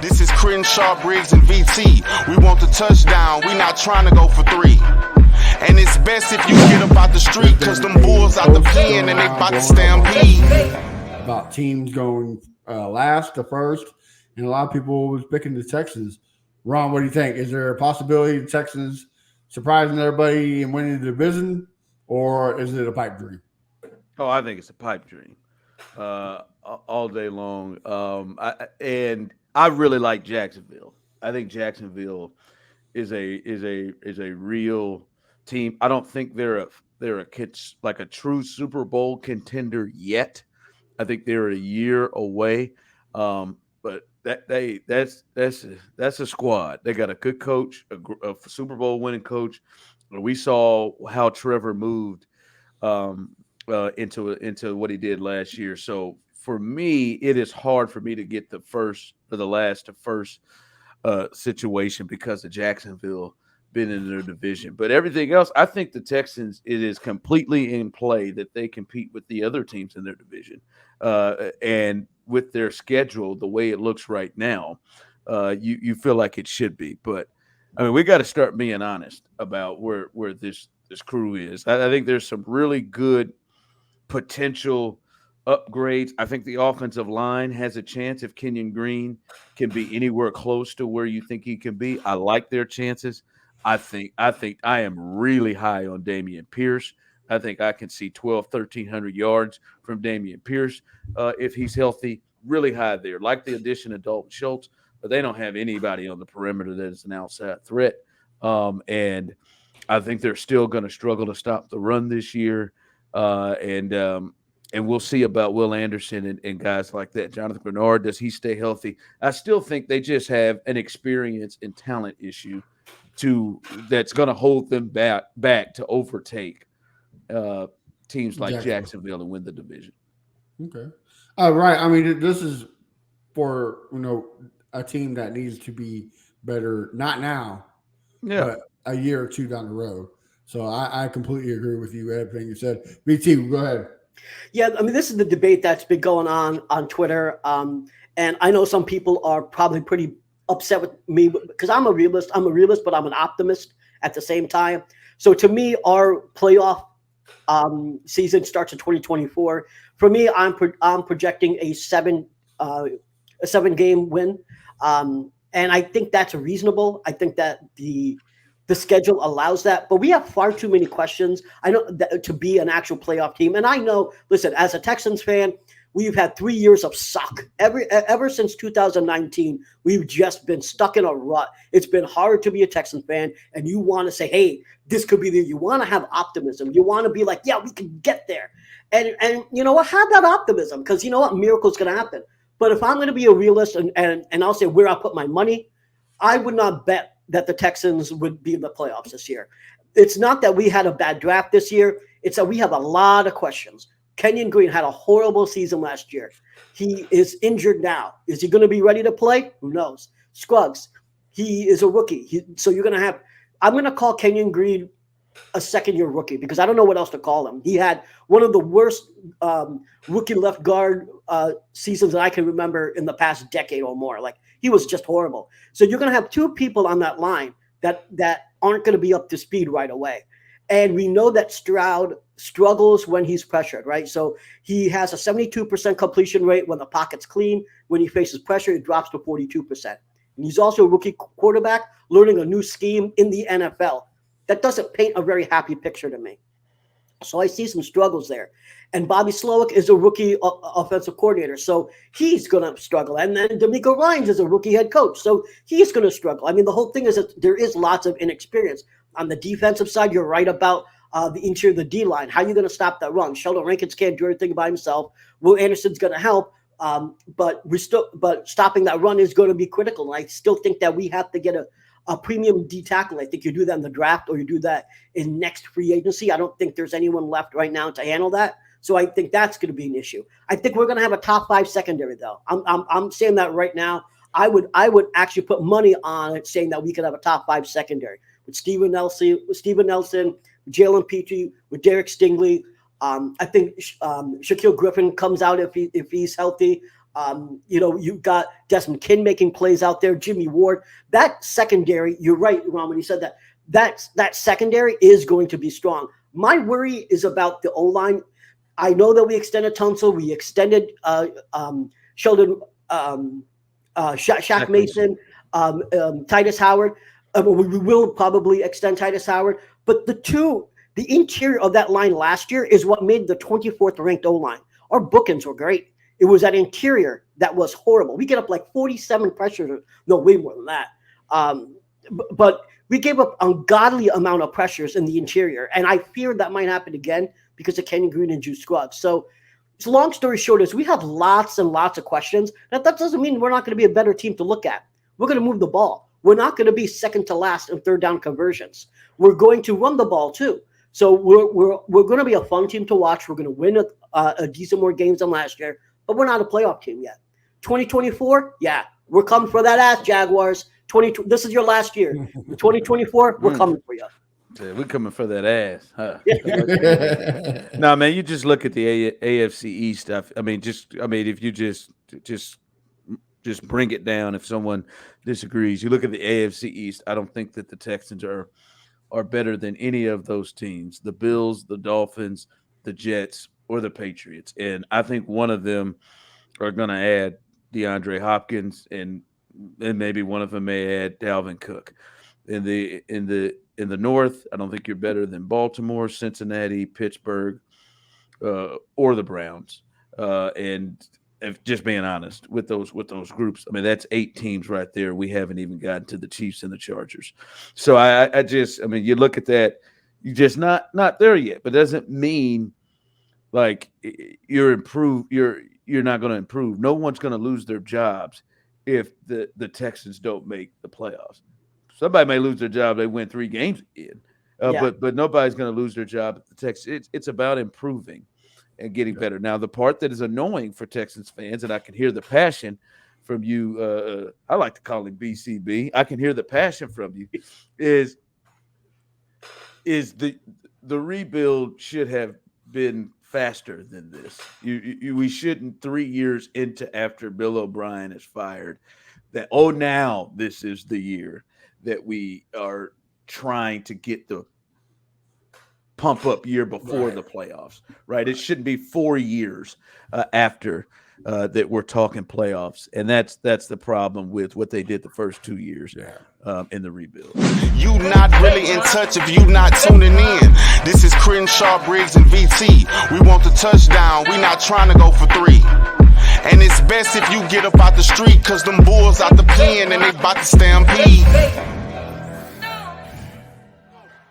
This is Crenshaw, Briggs, and VT. We want the touchdown. We not trying to go for 3. And it's best if you get up out the street, cause them bulls out the pen and they about to stampede. About teams going last to first, and a lot of people was picking the Texans. Ron, what do you think? Is there a possibility the Texans surprising everybody and winning the division, or is it a pipe dream? Oh, I think it's a pipe dream all day long. I really like Jacksonville. I think Jacksonville is a real team. I don't think they're a true Super Bowl contender yet. I think they're a year away. But that's a squad. They got a good coach, a Super Bowl winning coach. We saw how Trevor moved into what he did last year. So for me, it is hard for me to get the first or the last to first situation because of Jacksonville being in their division. But everything else, I think the Texans, it is completely in play that they compete with the other teams in their division. And with their schedule, the way it looks right now, you feel like it should be. But I mean, we got to start being honest about where this crew is. I think there's some really good potential upgrades. I think the offensive line has a chance if Kenyon Green can be anywhere close to where you think he can be. I like their chances. I think I am really high on Dameon Pierce. I think I can see 1,300 yards from Dameon Pierce if he's healthy. Really high there. Like the addition of Dalton Schultz, but they don't have anybody on the perimeter that is an outside threat. And I think they're still going to struggle to stop the run this year. And we'll see about Will Anderson and guys like that. Jonathan Bernard, does he stay healthy? I still think they just have an experience and talent issue that's going to hold them back to overtake teams like Jacksonville and win the division. Okay. Right. I mean, this is for, a team that needs to be better, not now, but a year or two down the road. So I completely agree with you, everything you said. BT, go ahead. Yeah, I mean, this is the debate that's been going on Twitter. And I know some people are probably pretty upset with me because I'm a realist, but I'm an optimist at the same time. So to me, our playoff season starts in 2024. For me, I'm projecting a seven game win. And I think that's reasonable. I think that the schedule allows that, but we have far too many questions. I know that to be an actual playoff team. And I know, listen, as a Texans fan, we've had 3 years of suck. Ever since 2019, we've just been stuck in a rut. It's been hard to be a Texan fan, and you want to say, hey, this could be there. You want to have optimism. You want to be like, yeah, we can get there. And you know what? Have that optimism, because you know what? Miracle's going to happen. But if I'm going to be a realist and I'll say where I put my money, I would not bet that the Texans would be in the playoffs this year. It's not that we had a bad draft this year. It's that we have a lot of questions. Kenyon Green had a horrible season last year. He is injured now. Is he going to be ready to play? Who knows? Scruggs, he is a rookie. So you're going to have – I'm going to call Kenyon Green a second-year rookie because I don't know what else to call him. He had one of the worst rookie left guard seasons that I can remember in the past decade or more. Like, he was just horrible. So you're going to have two people on that line that aren't going to be up to speed right away. And we know that Stroud struggles when he's pressured, right? So he has a 72% completion rate when the pocket's clean. When he faces pressure, it drops to 42%. And he's also a rookie quarterback learning a new scheme in the NFL. That doesn't paint a very happy picture to me. So I see some struggles there. And Bobby Slowick is a rookie offensive coordinator, so he's going to struggle. And then D'Amico Ryans is a rookie head coach, so he's going to struggle. I mean, the whole thing is that there is lots of inexperience. On the defensive side, you're right about the interior of the D-line. How are you going to stop that run? Sheldon Rankins can't do everything by himself. Will Anderson's going to help, but stopping that run is going to be critical. And I still think that we have to get a premium D tackle. I think you do that in the draft or you do that in next free agency. I don't think there's anyone left right now to handle that. So I think that's going to be an issue. I think we're going to have a top 5 secondary, though. I'm saying that right now. I would actually put money on it, saying that we could have a top 5 secondary with Steven Nelson, Jalen Petrie, with Derek Stingley. I think Shaquille Griffin comes out if he's healthy. You've got Desmond King making plays out there, Jimmy Ward. That secondary, you're right, Ron, when you said that secondary is going to be strong. My worry is about the O-line. I know that we extended Tunsil, we extended Sheldon, Shaq Mason, Titus Howard. We will probably extend Titus Howard, but the interior of that line last year is what made the 24th ranked O-line. Our bookends were great. It was that interior that was horrible. We get up like 47 pressures. No, way more than that. But we gave up ungodly amount of pressures in the interior, and I fear that might happen again because of Kenyon Green and Juice Scruggs. So long story short is we have lots and lots of questions. That doesn't mean we're not going to be a better team to look at. We're going to move the ball. We're not going to be second to last in third down conversions. We're going to run the ball too. So we're going to be a fun team to watch. We're going to win a decent more games than last year, but we're not a playoff team yet. 2024, yeah, we're coming for that ass, Jaguars. This is your last year. 2024, we're coming for you. Yeah, we're coming for that ass, huh? No, man, you just look at the AFC East stuff. If you just bring it down. If someone disagrees, you look at the AFC East. I don't think that the Texans are better than any of those teams: the Bills, the Dolphins, the Jets, or the Patriots. And I think one of them are going to add DeAndre Hopkins, and maybe one of them may add Dalvin Cook. In the North, I don't think you're better than Baltimore, Cincinnati, Pittsburgh, or the Browns. And if just being honest with those groups, that's 8 teams right there. We haven't even gotten to the Chiefs and the Chargers. So you look at that, you're just not there yet. But it doesn't mean like you're improved. You're not going to improve. No one's going to lose their jobs if the Texans don't make the playoffs. Somebody may lose their job. They win 3 games again. But nobody's going to lose their job at the Texans. It's about improving and getting better. Now, the part that is annoying for Texans fans, and I can hear the passion from you, I like to call him BCB. I can hear the passion from you, is the rebuild should have been faster than this. We shouldn't 3 years into after Bill O'Brien is fired that, now this is the year that we are trying to get the pump up year before the playoffs, right? It shouldn't be 4 years after that we're talking playoffs. And that's the problem with what they did the first 2 years in the rebuild. You not really in touch if you not tuning in. This is Crenshaw, Briggs, and VT. We want the touchdown. We not trying to go for 3. And it's best if you get up out the street, cause them bulls out the pen and they about to stampede.